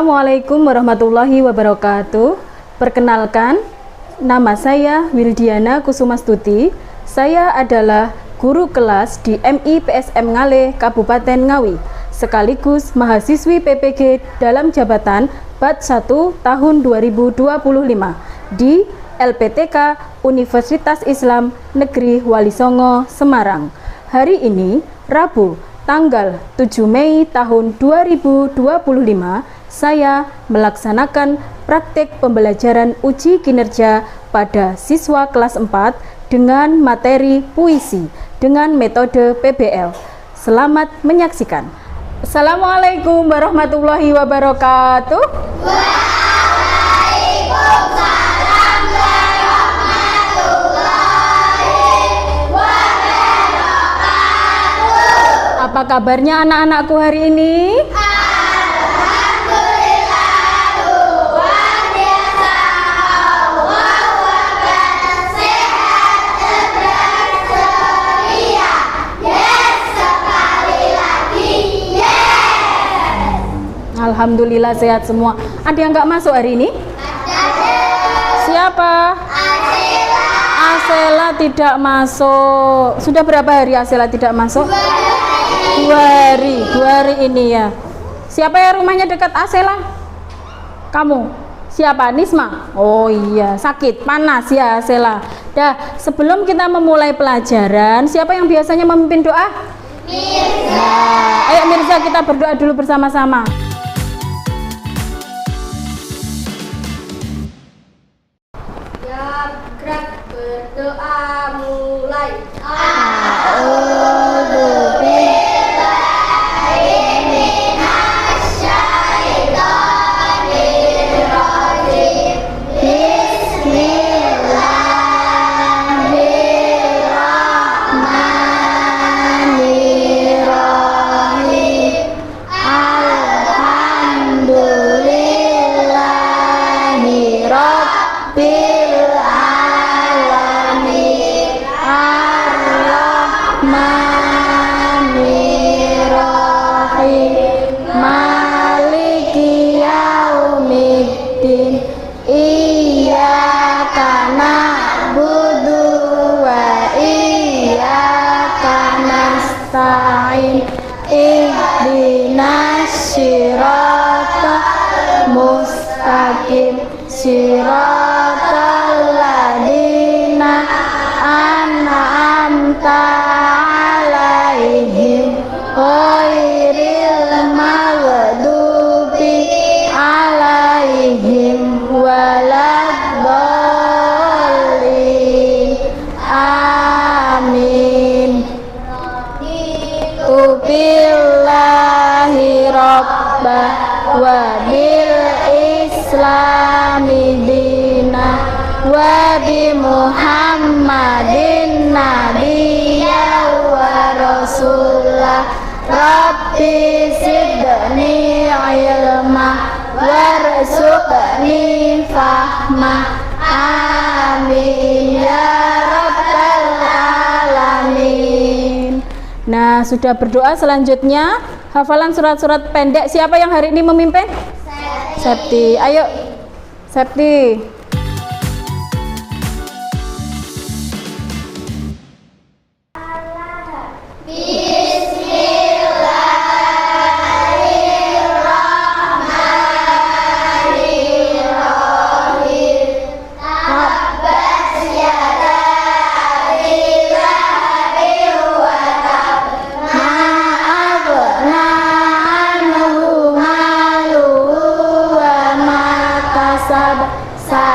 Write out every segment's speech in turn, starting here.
Assalamualaikum warahmatullahi wabarakatuh. Perkenalkan, nama saya Wildiana Kusumastuti. Saya adalah guru kelas di MIPSM Ngale Kabupaten Ngawi, sekaligus mahasiswi PPG dalam jabatan Bat 1 tahun 2025 di LPTK Universitas Islam Negeri Walisongo, Semarang. Hari ini, Rabu, tanggal 7 Mei tahun 2025, saya melaksanakan praktek pembelajaran uji kinerja pada siswa kelas 4 dengan materi puisi dengan metode PBL. Selamat menyaksikan. Assalamualaikum warahmatullahi wabarakatuh. Waalaikumsalam warahmatullahi wabarakatuh. Apa kabarnya anak-anakku hari ini? Alhamdulillah, luar biasa. Allahu Akbar. Sehat, cerdas, ceria. Yes, sekali lagi. Yes. Alhamdulillah sehat semua. Ada yang nggak masuk hari ini? Siapa? Asela tidak masuk. Sudah berapa hari Asela tidak masuk? 2 hari ini ya. Siapa yang rumahnya dekat Asela? Kamu? Siapa? Nisma? Oh iya, sakit, panas ya Asela. Dah, sebelum kita memulai pelajaran, siapa yang biasanya memimpin doa? Mirza. Nah, ayo Mirza, kita berdoa dulu bersama-sama. Ya, gerak berdoa mulai. Maliki yaumiddin, iyyaka na'budu wa iyyaka nasta'in, ihdinas siratal mustaqim, siratal ladzina an'amta 'alaihim ghairil maghdubi 'alaihim waladdallin. Amin. Billahi rabba wa bil islami dina wa bi muhammadin nabiyya wa rasulah. Rabbi zidni ilma warzuqni fahma. Amin ya rabbal alamin. Nah, sudah berdoa, selanjutnya hafalan surat-surat pendek. Siapa yang hari ini memimpin? Septi. Ayo Septi. Sa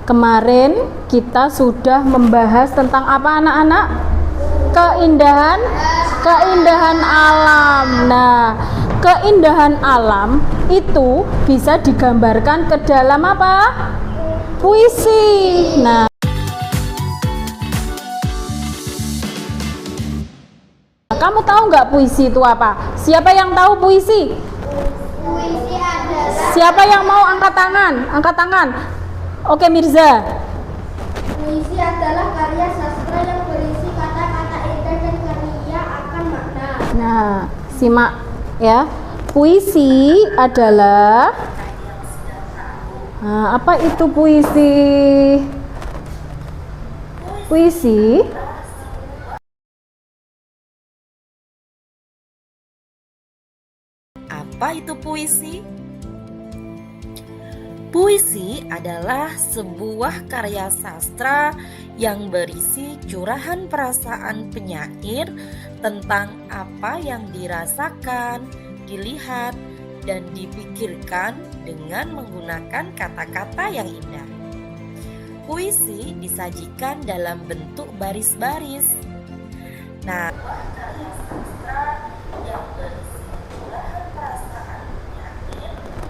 Kemarin kita sudah membahas tentang apa anak-anak? Keindahan alam. Nah, keindahan alam itu bisa digambarkan ke dalam apa? Puisi. Nah, kamu tahu nggak puisi itu apa? Siapa yang tahu puisi? Puisi adalah Siapa yang mau angkat tangan? Angkat tangan. Oke, Mirza. Puisi adalah karya sastra yang berisi kata-kata indah dan kaya akan makna. Nah, simak ya. Puisi adalah apa itu puisi? Puisi Apa itu puisi? Puisi adalah sebuah karya sastra yang berisi curahan perasaan penyair tentang apa yang dirasakan, dilihat, dan dipikirkan dengan menggunakan kata-kata yang indah. Puisi disajikan dalam bentuk baris-baris. Nah, karya sastra yang berisi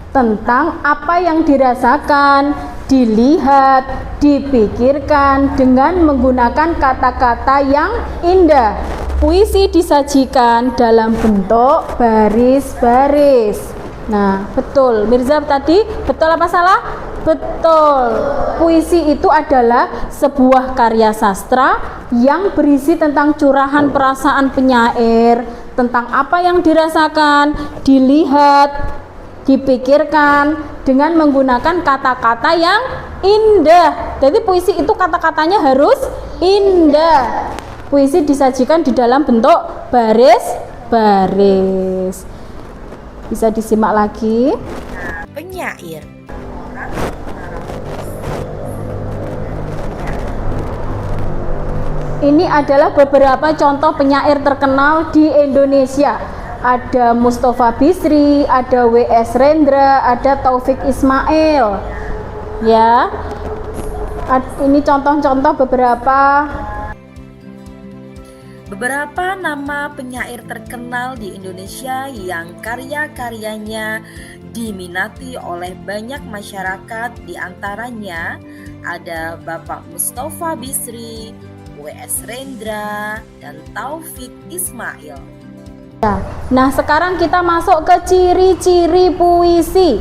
tentang apa yang dirasakan, dilihat, dipikirkan dengan menggunakan kata-kata yang indah. Puisi disajikan dalam bentuk baris-baris. Nah, betul. Mirza tadi betul apa salah? Betul. Puisi itu adalah sebuah karya sastra yang berisi tentang curahan perasaan penyair, tentang apa yang dirasakan, dilihat, dipikirkan dengan menggunakan kata-kata yang indah. Jadi puisi itu kata-katanya harus indah. Puisi disajikan di dalam bentuk baris-baris. Bisa disimak lagi. penyair. Ini adalah beberapa contoh penyair terkenal di Indonesia. Ada Mustafa Bisri, ada W.S. Rendra, ada Taufik Ismail. Ya. Ini contoh-contoh Beberapa nama penyair terkenal di Indonesia yang karya-karyanya diminati oleh banyak masyarakat, diantaranya ada Bapak Mustafa Bisri, W.S. Rendra, dan Taufik Ismail. Nah, sekarang kita masuk ke ciri-ciri puisi.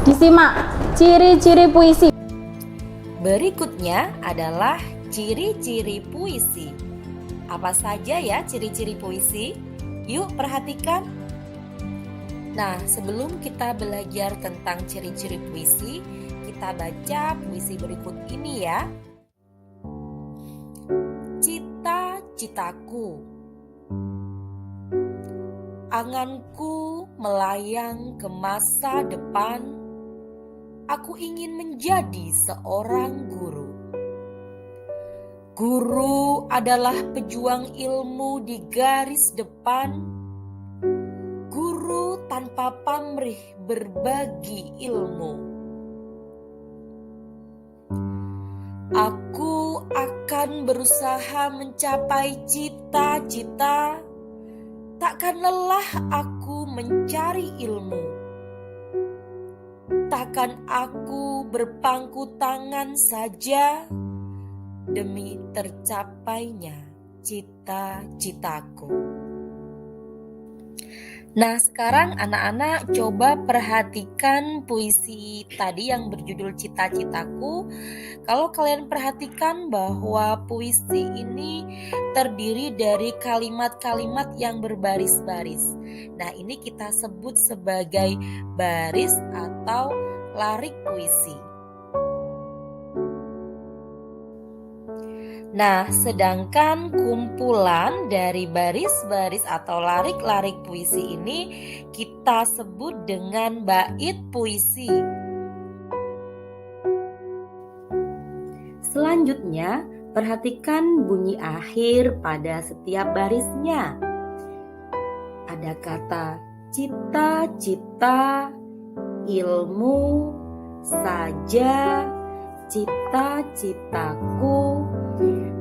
Disimak ciri-ciri puisi. Berikutnya adalah ciri-ciri puisi. Apa saja ya ciri-ciri puisi? Yuk perhatikan. Nah, sebelum kita belajar tentang ciri-ciri puisi, kita baca puisi berikut ini ya. Cita-citaku. Anganku melayang ke masa depan. Aku ingin menjadi seorang guru. Guru adalah pejuang ilmu di garis depan. Guru tanpa pamrih berbagi ilmu. Aku akan berusaha mencapai cita-cita. Takkan lelah aku mencari ilmu. Takkan aku berpangku tangan saja demi tercapainya cita-citaku. Nah, sekarang anak-anak coba perhatikan puisi tadi yang berjudul Cita-citaku. Kalau kalian perhatikan bahwa puisi ini terdiri dari kalimat-kalimat yang berbaris-baris. Nah, ini kita sebut sebagai baris atau larik puisi. Nah, sedangkan kumpulan dari baris-baris atau larik-larik puisi ini kita sebut dengan bait puisi. Selanjutnya, perhatikan bunyi akhir pada setiap barisnya. Ada kata cita-cita, ilmu, saja, cita-citaku.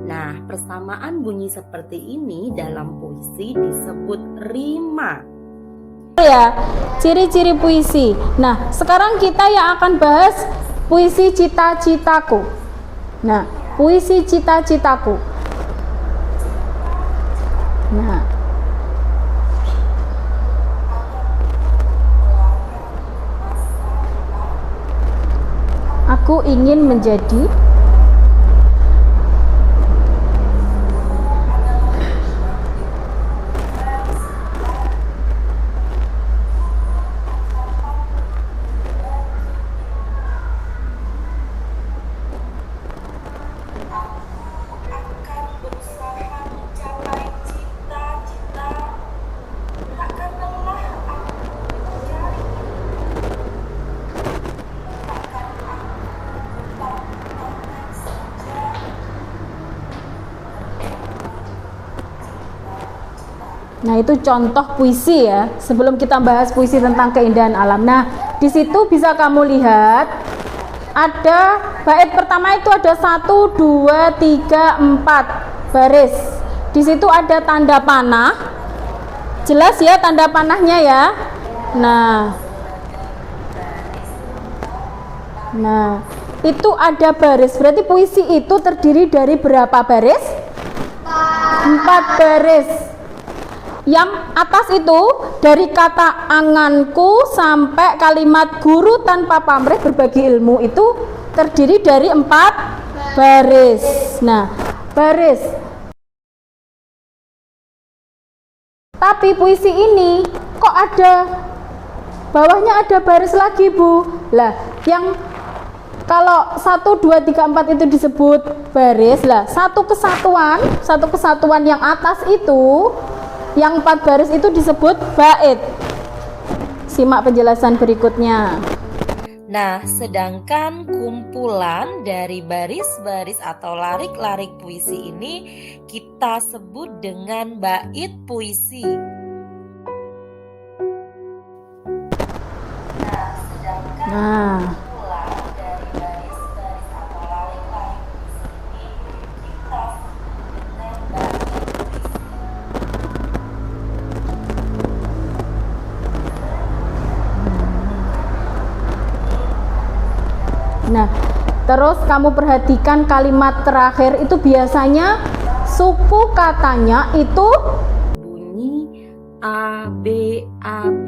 Nah, persamaan bunyi seperti ini dalam puisi disebut rima. Ya, ciri-ciri puisi. Nah, sekarang kita yang akan bahas puisi cita-citaku. Nah, puisi cita-citaku. Nah, aku ingin menjadi Nah, itu contoh puisi ya. Sebelum kita bahas puisi tentang keindahan alam. Nah, di situ bisa kamu lihat ada bait pertama itu ada 1, 2, 3, 4 baris. Di situ ada tanda panah. Jelas ya tanda panahnya ya. Nah, itu ada baris. Berarti puisi itu terdiri dari berapa baris? 4 baris. Yang atas itu dari kata anganku sampai kalimat guru tanpa pamrih berbagi ilmu itu terdiri dari 4 baris. Nah, baris. Tapi puisi ini kok ada bawahnya ada baris lagi, Bu? Lah, yang kalau 1, 2, 3, 4 itu disebut baris, lah satu kesatuan yang atas itu yang 4 baris itu disebut bait. Simak penjelasan berikutnya. Nah, sedangkan kumpulan dari baris-baris atau larik-larik puisi ini kita sebut dengan bait puisi. Nah, nah, terus kamu perhatikan kalimat terakhir itu biasanya suku katanya itu bunyi ABAB.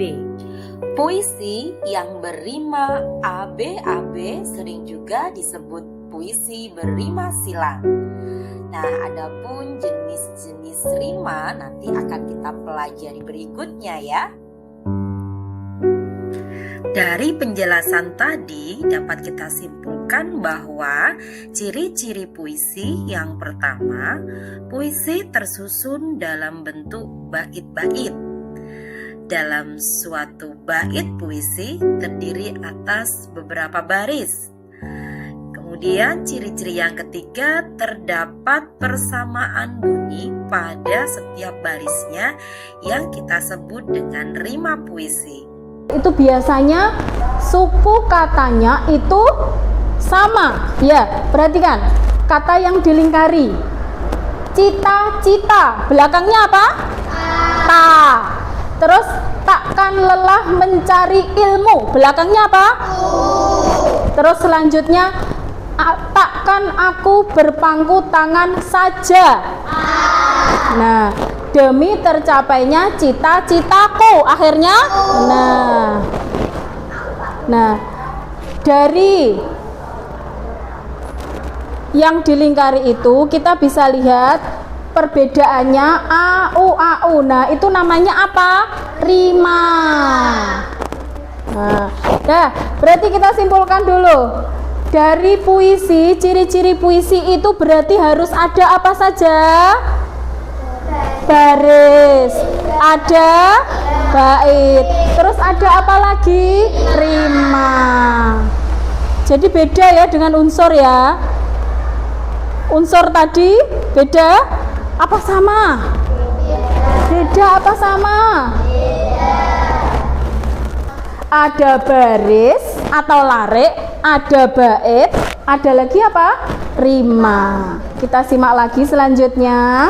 Puisi yang berima ABAB sering juga disebut puisi berima silang. Nah, adapun jenis-jenis rima nanti akan kita pelajari berikutnya ya. Dari penjelasan tadi dapat kita simpulkan bahwa ciri-ciri puisi yang pertama, puisi tersusun dalam bentuk bait-bait. Dalam suatu bait puisi terdiri atas beberapa baris. Kemudian ciri-ciri yang ketiga, terdapat persamaan bunyi pada setiap barisnya yang kita sebut dengan rima puisi. itu biasanya suku katanya itu sama ya. Perhatikan kata yang dilingkari, cita-cita belakangnya apa? Ta. Terus takkan lelah mencari ilmu belakangnya apa? Terus selanjutnya takkan aku berpangku tangan saja. Nah, demi tercapainya cita-citaku akhirnya. Nah, dari yang dilingkari itu kita bisa lihat perbedaannya au. Nah, itu namanya apa? Rima. Nah, berarti kita simpulkan dulu. Dari puisi, ciri-ciri puisi itu berarti harus ada apa saja? Baris, ada bait, terus ada apa lagi? Rima. Jadi beda ya dengan unsur ya. Unsur tadi beda apa sama? Beda apa sama? Ada baris atau larik, ada bait, ada lagi apa? Rima. Kita simak lagi selanjutnya.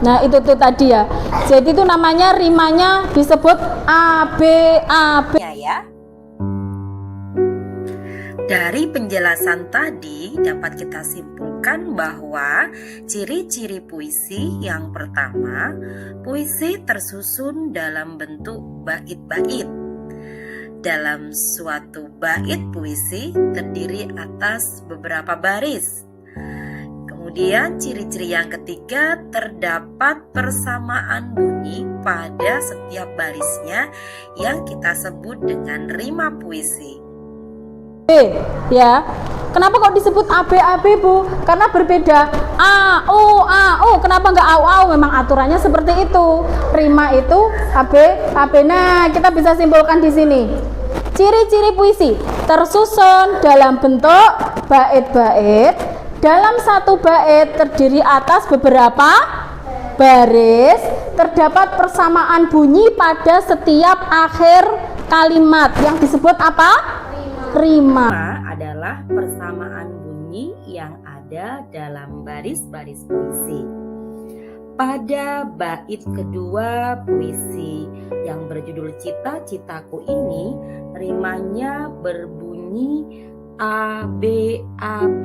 Nah itu tuh tadi ya. Jadi itu namanya rimanya disebut ABAB. Ya. Dari penjelasan tadi dapat kita simpulkan bahwa ciri-ciri puisi yang pertama, puisi tersusun dalam bentuk bait-bait. Dalam suatu bait puisi terdiri atas beberapa baris. Kemudian ciri-ciri yang ketiga, terdapat persamaan bunyi pada setiap barisnya yang kita sebut dengan rima puisi. Ya, kenapa kok disebut ABAB Bu? Karena berbeda. A, U, kenapa nggak AU? Memang aturannya seperti itu. Rima itu AB. Nah, kita bisa simpulkan di sini. Ciri-ciri puisi tersusun dalam bentuk bait-bait. Dalam satu bait terdiri atas beberapa baris. Terdapat persamaan bunyi pada setiap akhir kalimat yang disebut apa? Rima adalah persamaan bunyi yang ada dalam baris-baris puisi. Pada bait kedua puisi yang berjudul Cita-citaku ini, rimanya berbunyi ABAB.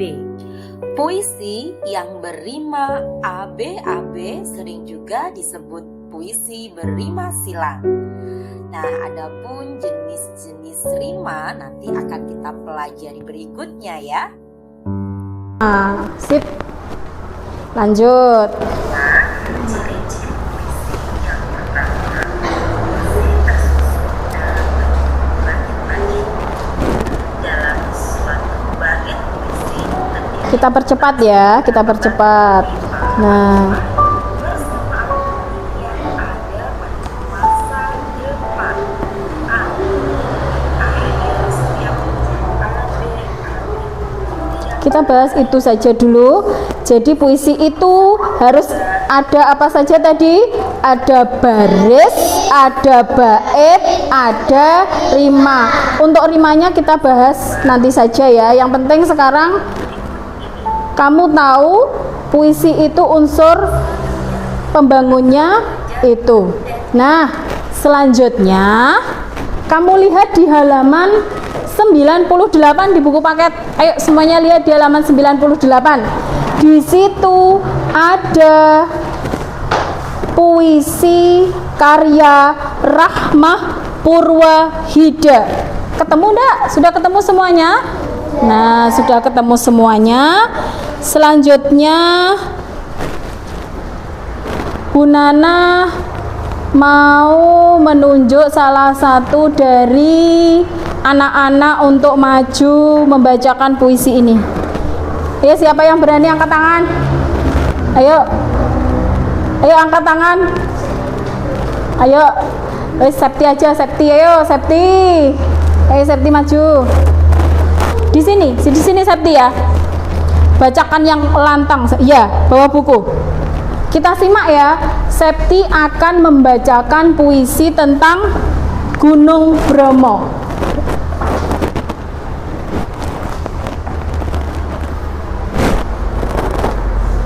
Puisi yang berrima ABAB sering juga disebut puisi berrima silang. Nah, adapun jenis-jenis rima nanti akan kita pelajari berikutnya ya. Sip. Lanjut. Ciri-ciri puisi yang pertama, puisi tersusun dalam bait-bait. Dalam suatu bait puisi terdiri. Kita percepat ya, kita percepat. Nah, kita bahas itu saja dulu. Jadi puisi itu harus ada apa saja tadi? Ada baris, ada bait, ada rima. Untuk rimanya kita bahas nanti saja ya. Yang penting sekarang kamu tahu puisi itu unsur pembangunnya itu. Nah, selanjutnya kamu lihat di halaman 98 di buku paket. Ayo semuanya lihat di halaman 98. Di situ ada puisi karya Rahmah Purwahida. Ketemu enggak? Sudah ketemu semuanya? Nah, sudah ketemu semuanya. Selanjutnya Bu Nana mau menunjuk salah satu dari anak-anak untuk maju membacakan puisi ini. Ayo, siapa yang berani angkat tangan? Ayo angkat tangan. Ayo, Septi aja, Septi, ayo Septi maju. Di sini Septi ya. Bacakan yang lantang, ya, bawa buku. Kita simak ya. Septi akan membacakan puisi tentang Gunung Bromo.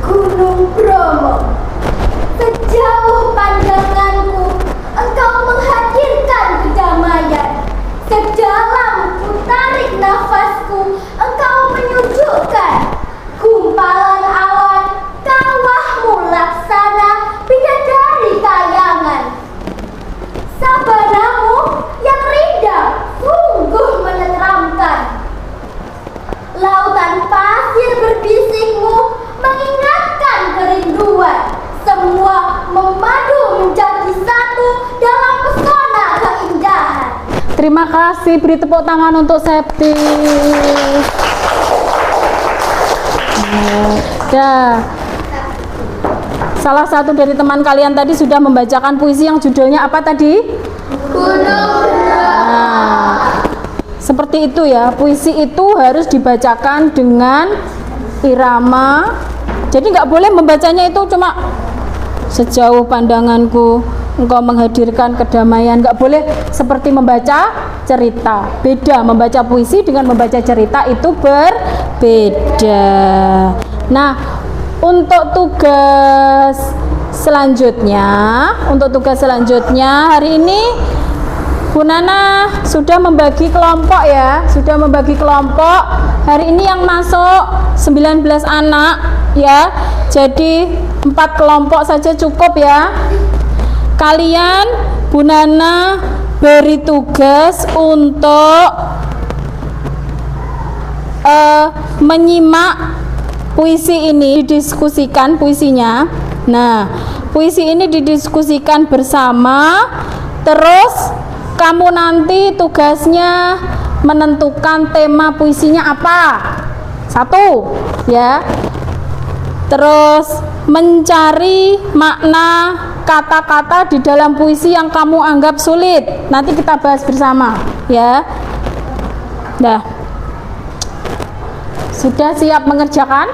Gunung Bromo, sejauh pandanganku, engkau menghadirkan kedamaian. Sedalam ku tarik nafasku, engkau menyejukkan. Gumpalan awan, kawahmu laksana bidadari kayangan. Sabaramu yang rindang, sungguh menenteramkan. Lautan pasir berbisikmu mengingatkan kerinduan. Semua memadu menjadi satu dalam pesona keindahan. Terima kasih, beri tepuk tangan untuk Septi. Ya, salah satu dari teman kalian tadi sudah membacakan puisi yang judulnya apa tadi? Gunung Nah, seperti itu ya. Puisi itu harus dibacakan dengan irama Jadi nggak boleh membacanya itu cuma sejauh pandanganku engkau menghadirkan kedamaian. Nggak boleh seperti membaca cerita. Beda, membaca puisi dengan membaca cerita itu berbeda. Nah, untuk tugas selanjutnya hari ini Bu Nana sudah membagi kelompok ya, Hari ini yang masuk 19 anak ya. Jadi 4 kelompok saja cukup ya. Kalian Bu Nana beri tugas untuk menyimak puisi ini, didiskusikan puisinya. Nah, puisi ini didiskusikan bersama. Terus kamu nanti tugasnya menentukan tema puisinya apa. 1 ya. Terus mencari makna kata-kata di dalam puisi yang kamu anggap sulit. Nanti kita bahas bersama ya. Nah, sudah siap mengerjakan?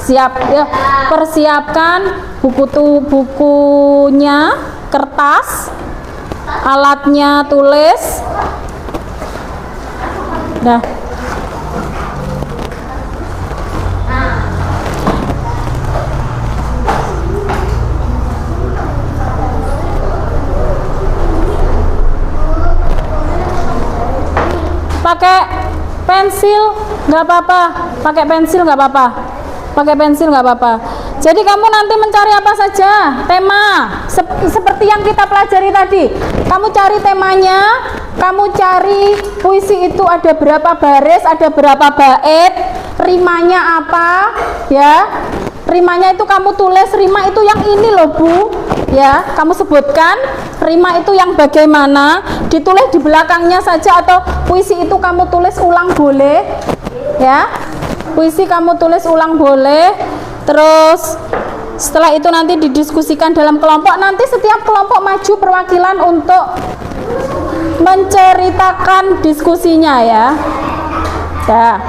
Siap ya. Persiapkan bukunya, kertas, alatnya tulis. Dah. Pakai pensil nggak apa-apa, Jadi kamu nanti mencari apa saja tema seperti yang kita pelajari tadi. Kamu cari temanya, kamu cari puisi itu ada berapa baris, ada berapa bait, rimanya apa ya. Rimanya itu kamu tulis, rima itu yang ini loh Bu ya, kamu sebutkan rima itu yang bagaimana, ditulis di belakangnya saja, atau puisi itu kamu tulis ulang boleh ya, puisi kamu tulis ulang boleh. Terus setelah itu nanti didiskusikan dalam kelompok. Nanti setiap kelompok maju perwakilan untuk menceritakan diskusinya ya. Ya.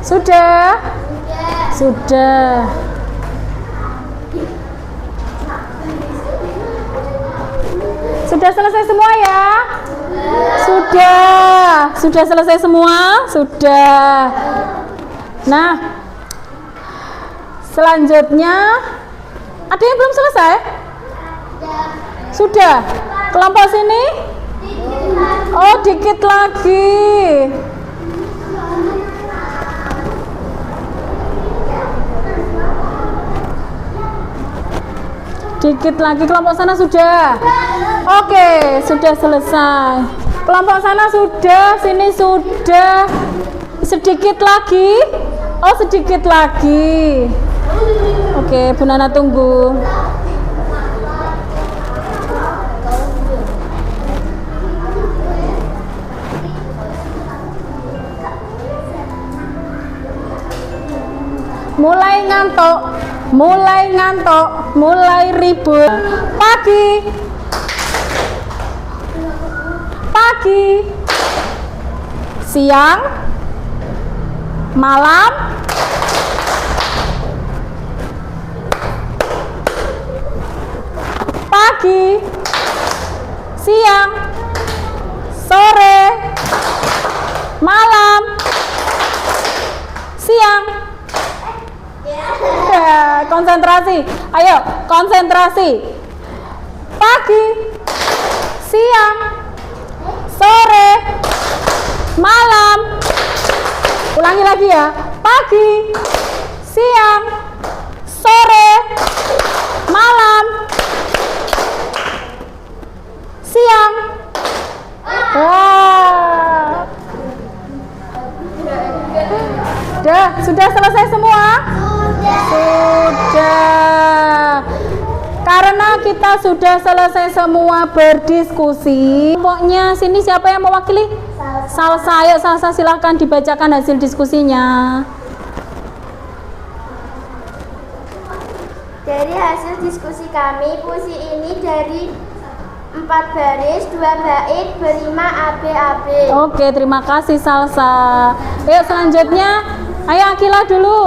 Sudah. Sudah selesai semua ya? Sudah selesai semua? Sudah. Nah, selanjutnya ada yang belum selesai? Sudah. Kelompok sini? Oh, dikit lagi. Dikit lagi. Kelompok sana sudah? Oke, sudah selesai. Kelompok sana sudah, sini sudah. Sedikit lagi. Oh, sedikit lagi. Oke, Bu Nana tunggu. Mulai ngantuk, mulai ribut. Pagi, siang, malam, pagi, siang, sore, malam, siang. Ya, konsentrasi. Ayo, konsentrasi. Pagi, siang, sore, malam. Ulangi lagi ya. Pagi, siang, sore, malam, siang. Wah. Sudah selesai semua? Sudah. Karena kita sudah selesai semua berdiskusi. Pokoknya sini siapa yang mewakili? Salsa. Ayo Salsa, silakan dibacakan hasil diskusinya. Dari hasil diskusi kami, puisi ini dari 4 baris, 2 bait, berima AB-AB. Oke, terima kasih Salsa. Ayo selanjutnya, ayo Akila dulu.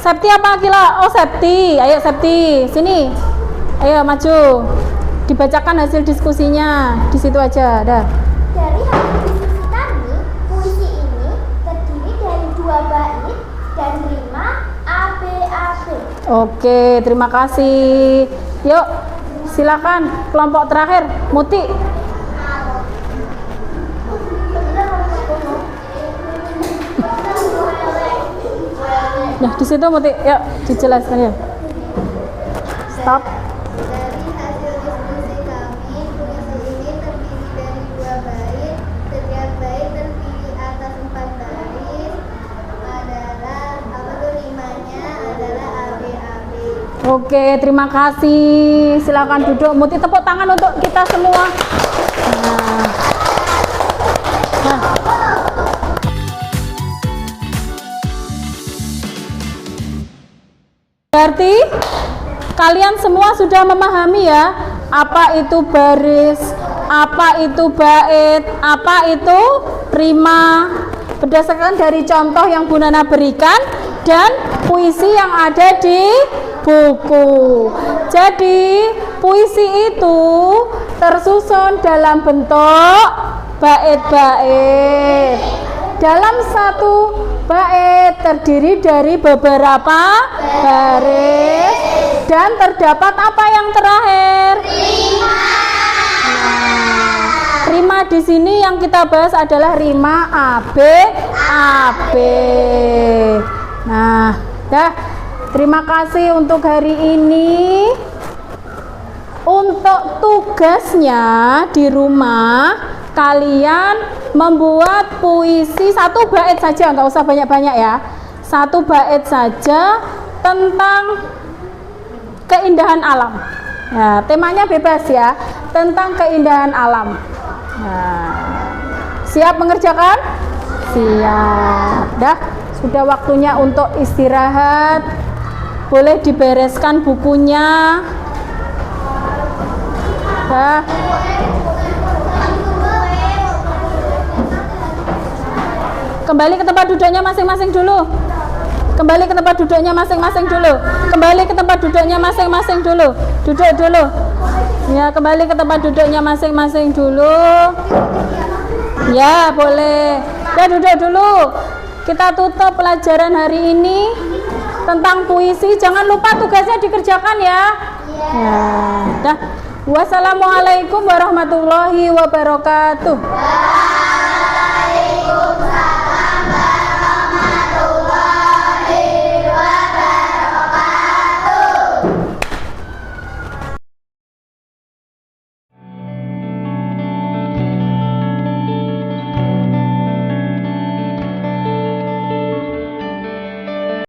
Septi apa Akila? Oh, Septi. Ayo Septi, sini. Ayo maju. Dibacakan hasil diskusinya. Di situ aja, dah. Dari hasil diskusi kami, puisi ini terdiri dari 2 bait dan rima AB-AB. Oke, terima kasih. Yuk, silakan kelompok terakhir, Muti. Nah, di situ Muti, yuk dijelaskan ya. Stop. Dari hasil diskusi kami, puisi ini terdiri dari 2 bait. Setiap bait terdiri atas 4 baris. Rimanya adalah AB-AB. Oke, terima kasih. Silakan duduk. Muti, tepuk tangan untuk kita semua. Nah. Berarti kalian semua sudah memahami ya, apa itu baris, apa itu bait, apa itu rima, berdasarkan dari contoh yang Bu Nana berikan dan puisi yang ada di buku. Jadi puisi itu tersusun dalam bentuk bait-bait. Dalam satu bait terdiri dari beberapa baris dan terdapat apa yang terakhir? Rima. Nah, rima di sini yang kita bahas adalah rima AB. Nah, dah. Terima kasih untuk hari ini. Untuk tugasnya di rumah, kalian membuat puisi 1 bait saja, nggak usah banyak-banyak ya. 1 bait saja tentang keindahan alam. Nah, temanya bebas ya, tentang keindahan alam. Nah, siap mengerjakan? Siap. Dah, sudah waktunya untuk istirahat. Boleh dibereskan bukunya. Dah. Kembali ke tempat duduknya masing-masing dulu. Kembali ke tempat duduknya masing-masing dulu. Kembali ke tempat duduknya masing-masing dulu. Duduk dulu. Ya, kembali ke tempat duduknya masing-masing dulu. Ya, boleh. Ya, duduk dulu. Kita tutup pelajaran hari ini tentang puisi. Jangan lupa tugasnya dikerjakan ya. Ya, dah. Wassalamualaikum warahmatullahi wabarakatuh.